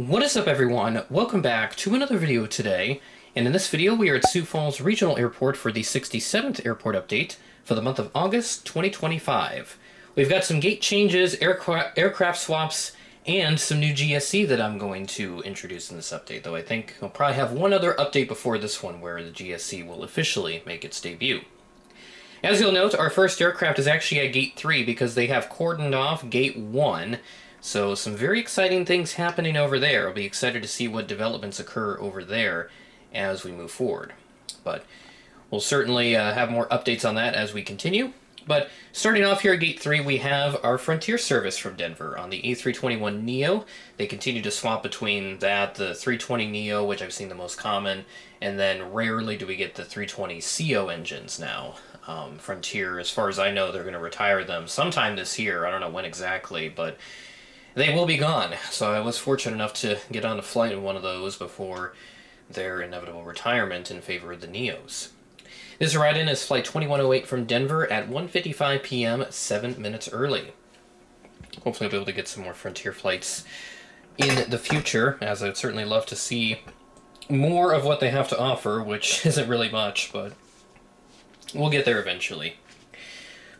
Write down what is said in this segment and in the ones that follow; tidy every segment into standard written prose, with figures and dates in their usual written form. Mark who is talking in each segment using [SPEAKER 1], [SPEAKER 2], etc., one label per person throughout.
[SPEAKER 1] What is up, everyone? Welcome back to another video today, and in this video we are at Sioux Falls Regional Airport for the 67th airport update for the month of August 2025. We've got some gate changes, aircraft swaps, and some new GSC that I'm going to introduce in this update, though I think I'll probably have one other update before this one where the GSC will officially make its debut. As you'll note, our first aircraft is actually at Gate 3 because they have cordoned off Gate 1, so some very exciting things happening over there. I'll be excited to see what developments occur over there as we move forward. But we'll certainly have more updates on that as we continue. But starting off here at Gate 3, we have our Frontier service from Denver on the A321neo. They continue to swap between that, the 320neo, which I've seen the most common, and then rarely do we get the 320CO engines now. Frontier, as far as I know, they're going to retire them sometime this year. I don't know when exactly, but they will be gone. So I was fortunate enough to get on a flight in one of those before their inevitable retirement in favor of the Neos. This ride-in is Flight 2108 from Denver at 1:55 p.m., 7 minutes early. Hopefully I'll be able to get some more Frontier flights in the future, as I'd certainly love to see more of what they have to offer, which isn't really much, but we'll get there eventually.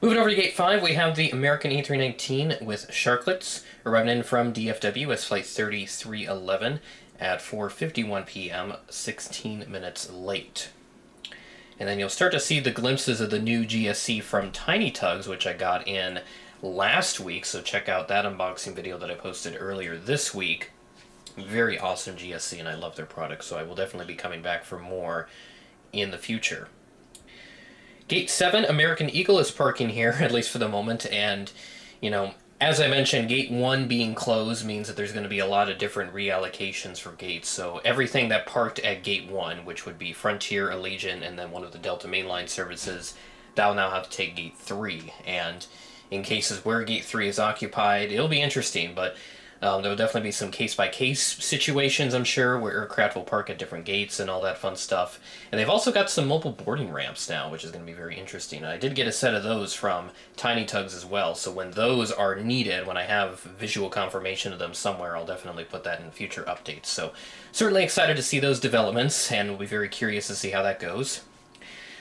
[SPEAKER 1] Moving over to Gate 5, we have the American A319 with Sharklets, arriving in from DFW as Flight 3311 at 4:51 p.m., 16 minutes late. And then you'll start to see the glimpses of the new GSC from Tiny Tugs, which I got in last week, so check out that unboxing video that I posted earlier this week. Very awesome GSC, and I love their product, so I will definitely be coming back for more in the future. Gate 7, American Eagle is parking here, at least for the moment, and, you know, as I mentioned, Gate 1 being closed means that there's going to be a lot of different reallocations for gates, so everything that parked at Gate 1, which would be Frontier, Allegiant, and then one of the Delta mainline services, that'll now have to take Gate 3, and in cases where Gate 3 is occupied, it'll be interesting, but there will definitely be some case-by-case situations, I'm sure, where aircraft will park at different gates and all that fun stuff. And they've also got some mobile boarding ramps now, which is going to be very interesting. And I did get a set of those from Tiny Tugs as well, so when those are needed, when I have visual confirmation of them somewhere, I'll definitely put that in future updates. So certainly excited to see those developments, and we'll be very curious to see how that goes.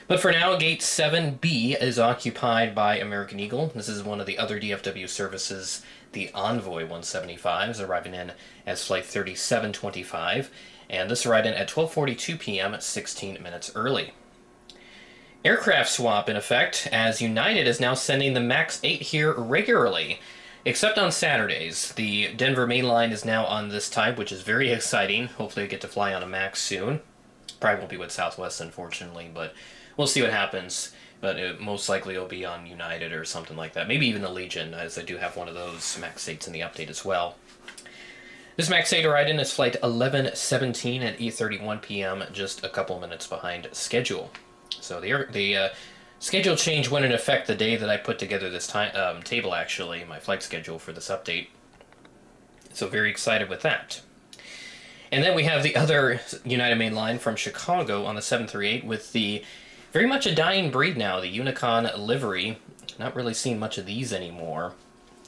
[SPEAKER 1] But for now, Gate 7B is occupied by American Eagle. This is one of the other DFW services. The Envoy 175 is arriving in as Flight 3725, and this arrived in at 12:42 p.m., 16 minutes early. Aircraft swap in effect, as United is now sending the MAX 8 here regularly, except on Saturdays. The Denver mainline is now on this type, which is very exciting. Hopefully I get to fly on a MAX soon. Probably won't be with Southwest, unfortunately, but we'll see what happens. But most likely it'll be on United or something like that. Maybe even the Legion, as I do have one of those MAX 8s in the update as well. This MAX 8 arrived in is Flight 1117 at 8:31 p.m., just a couple minutes behind schedule. So the schedule change went in effect the day that I put together this table, actually, my flight schedule for this update. So very excited with that. And then we have the other United mainline from Chicago on the 738 with the very much a dying breed now, the Unicon livery. Not really seeing much of these anymore.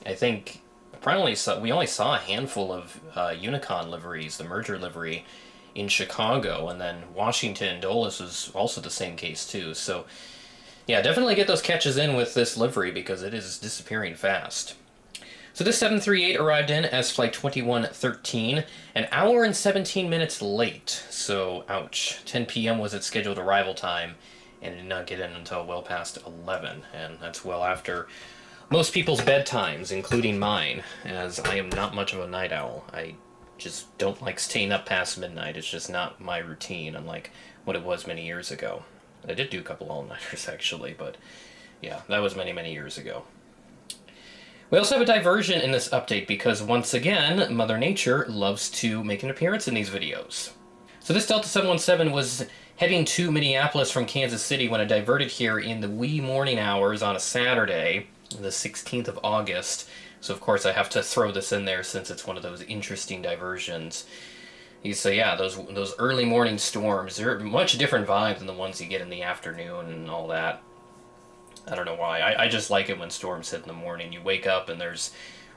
[SPEAKER 1] I think we only saw a handful of Unicon liveries, the merger livery, in Chicago, and then Washington Dulles was also the same case too. So yeah, definitely get those catches in with this livery because it is disappearing fast. So this 738 arrived in as Flight 2113, an hour and 17 minutes late. So ouch, 10 p.m. was its scheduled arrival time, and did not get in until well past 11, and that's well after most people's bedtimes, including mine, as I am not much of a night owl. I just don't like staying up past midnight. It's just not my routine, unlike what it was many years ago. I did do a couple all-nighters, actually, but yeah, that was many, many years ago. We also have a diversion in this update because, once again, Mother Nature loves to make an appearance in these videos. So this Delta 717 was heading to Minneapolis from Kansas City when it diverted here in the wee morning hours on a Saturday, the 16th of August. So of course I have to throw this in there since it's one of those interesting diversions. So yeah, those early morning storms, they're a much different vibe than the ones you get in the afternoon and all that. I don't know why. I just like it when storms hit in the morning. You wake up and there's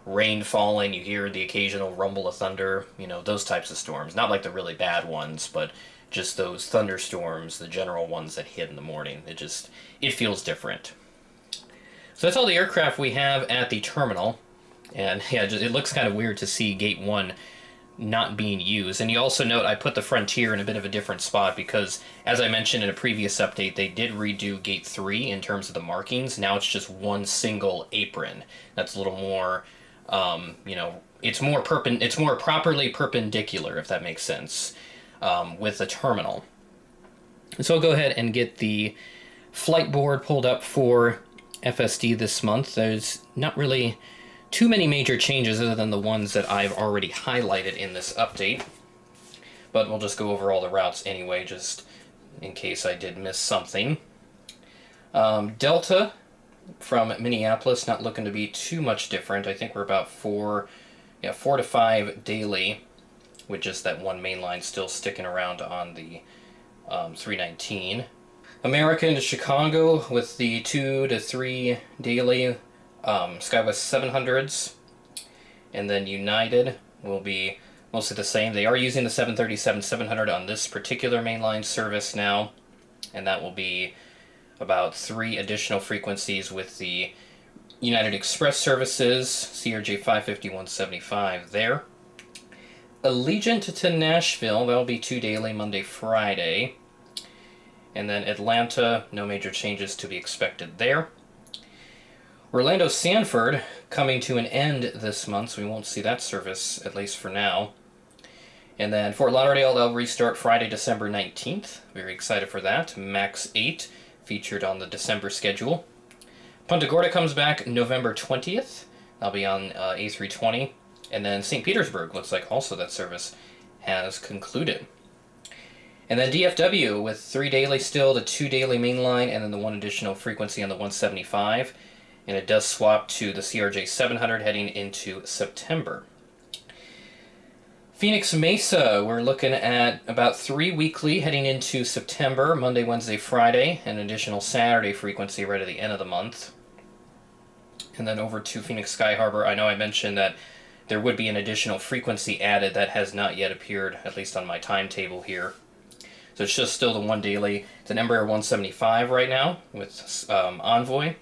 [SPEAKER 1] rain falling, you hear the occasional rumble of thunder, those types of storms. Not like the really bad ones, but just those thunderstorms, the general ones that hit in the morning. It feels different. So that's all the aircraft we have at the terminal. And yeah, it looks kind of weird to see Gate 1 not being used. And you also note I put the Frontier in a bit of a different spot because, as I mentioned in a previous update, they did redo Gate 3 in terms of the markings. Now it's just one single apron. That's a little more, it's more properly perpendicular, if that makes sense, with the terminal. So I'll go ahead and get the flight board pulled up for FSD this month. There's not really too many major changes other than the ones that I've already highlighted in this update. But we'll just go over all the routes anyway, just in case I did miss something. Delta from Minneapolis, not looking to be too much different. I think we're about 4 to 5 daily, with just that one main line still sticking around on the 319. American to Chicago with the 2 to 3 daily SkyWest 700s. And then United will be mostly the same. They are using the 737-700 on this particular mainline service now, and that will be about 3 additional frequencies with the United Express services, CRJ 550-175 there. Allegiant to Nashville, that'll be 2 daily, Monday, Friday. And then Atlanta, no major changes to be expected there. Orlando Sanford coming to an end this month, so we won't see that service, at least for now. And then Fort Lauderdale, they'll restart Friday, December 19th. Very excited for that. MAX 8 featured on the December schedule. Punta Gorda comes back November 20th. That'll be on A320. And then St. Petersburg, looks like also that service has concluded. And then DFW with 3 daily still, the 2 daily mainline, and then the 1 additional frequency on the 175. And it does swap to the CRJ 700 heading into September. Phoenix Mesa, we're looking at about 3 weekly heading into September, Monday, Wednesday, Friday, an additional Saturday frequency right at the end of the month. And then over to Phoenix Sky Harbor, I know I mentioned that there would be an additional frequency added that has not yet appeared, at least on my timetable here. So it's just still the 1 daily. It's an Embraer 175 right now with Envoy.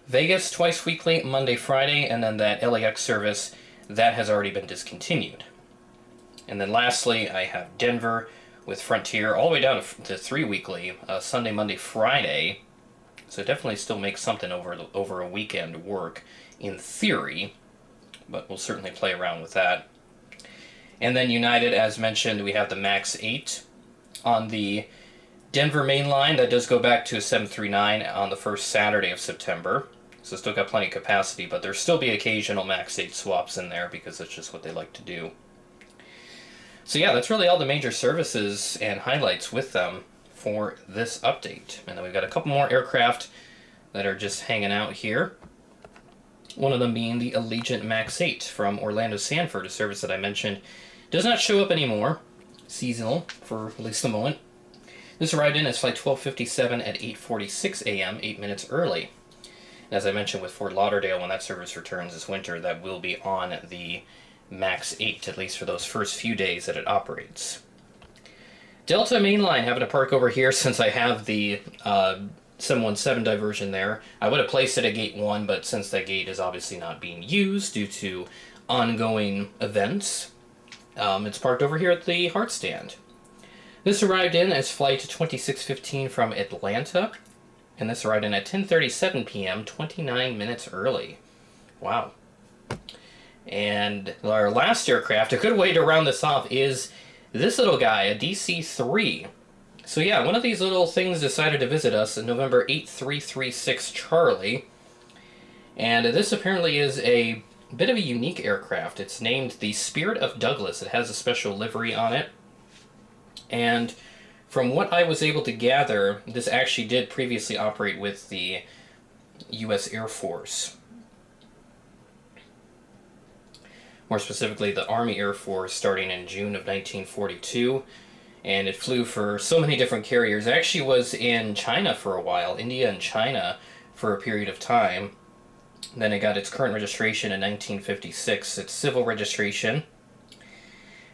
[SPEAKER 1] Vegas twice weekly, Monday, Friday, and then that LAX service, that has already been discontinued. And then lastly, I have Denver with Frontier all the way down to 3 weekly, Sunday, Monday, Friday. So it definitely still makes something over a weekend work in theory, but we'll certainly play around with that. And then United, as mentioned, we have the MAX 8 on the Denver main line. That does go back to a 739 on the first Saturday of September. So still got plenty of capacity, but there'll still be occasional MAX 8 swaps in there because that's just what they like to do. So yeah, that's really all the major services and highlights with them for this update. And then we've got a couple more aircraft that are just hanging out here. One of them being the Allegiant MAX 8 from Orlando Sanford, a service that I mentioned does not show up anymore. Seasonal for at least the moment. This arrived in as flight 1257 at 8:46 a.m., 8 minutes early. And as I mentioned with Fort Lauderdale, when that service returns this winter, that will be on the MAX 8, at least for those first few days that it operates. Delta Mainline having a park over here since I have the 717 diversion there. I would have placed it at Gate 1, but since that gate is obviously not being used due to ongoing events, it's parked over here at the Heart Stand. This arrived in as flight 2615 from Atlanta, and this arrived in at 10:37 p.m., 29 minutes early. Wow. And our last aircraft, a good way to round this off, is this little guy, a DC-3. So yeah, one of these little things decided to visit us in November 8336 Charlie, and this apparently is a bit of a unique aircraft. It's named the Spirit of Douglas. It has a special livery on it. And from what I was able to gather, this actually did previously operate with the U.S. Air Force. More specifically, the Army Air Force, starting in June of 1942. And it flew for so many different carriers. It actually was in China for a while, India and China, for a period of time. Then it got its current registration in 1956. It's civil registration.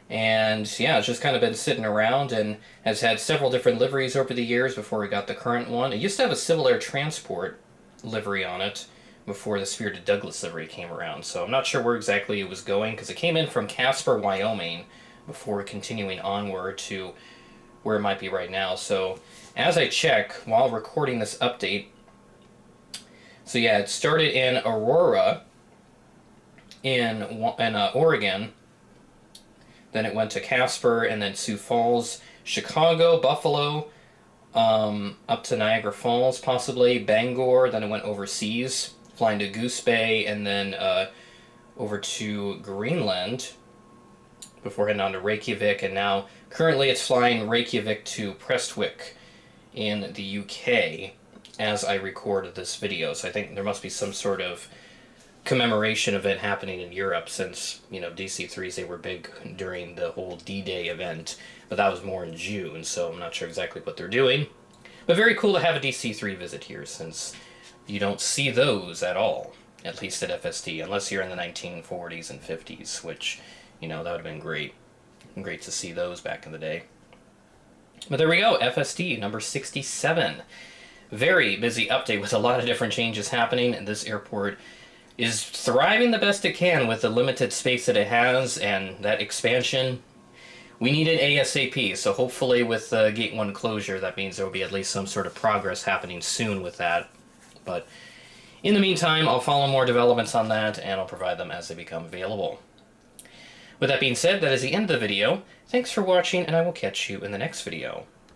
[SPEAKER 1] And yeah, it's just kind of been sitting around and has had several different liveries over the years before we got the current one. It used to have a Civil Air Transport livery on it before the Spirited Douglas livery came around. So I'm not sure where exactly it was going because it came in from Casper, Wyoming before continuing onward to where it might be right now. So as I check while recording this update, so yeah, it started in Aurora in Oregon. Then it went to Casper and then Sioux Falls, Chicago, Buffalo, up to Niagara Falls possibly, Bangor. Then it went overseas, flying to Goose Bay and then over to Greenland before heading on to Reykjavik. And now currently it's flying Reykjavik to Prestwick in the UK as I record this video. So I think there must be some sort of commemoration event happening in Europe since, you know, DC-3s, they were big during the whole D-Day event, but that was more in June, so I'm not sure exactly what they're doing. But very cool to have a DC-3 visit here since you don't see those at all, at least at FST, unless you're in the 1940s and 50s, which, you know, that would have been great. Great to see those back in the day. But there we go, FST number 67. Very busy update with a lot of different changes happening, and this airport is thriving the best it can with the limited space that it has and that expansion. We need it ASAP, so hopefully with Gate 1 closure, that means there will be at least some sort of progress happening soon with that. But in the meantime, I'll follow more developments on that, and I'll provide them as they become available. With that being said, that is the end of the video. Thanks for watching, and I will catch you in the next video.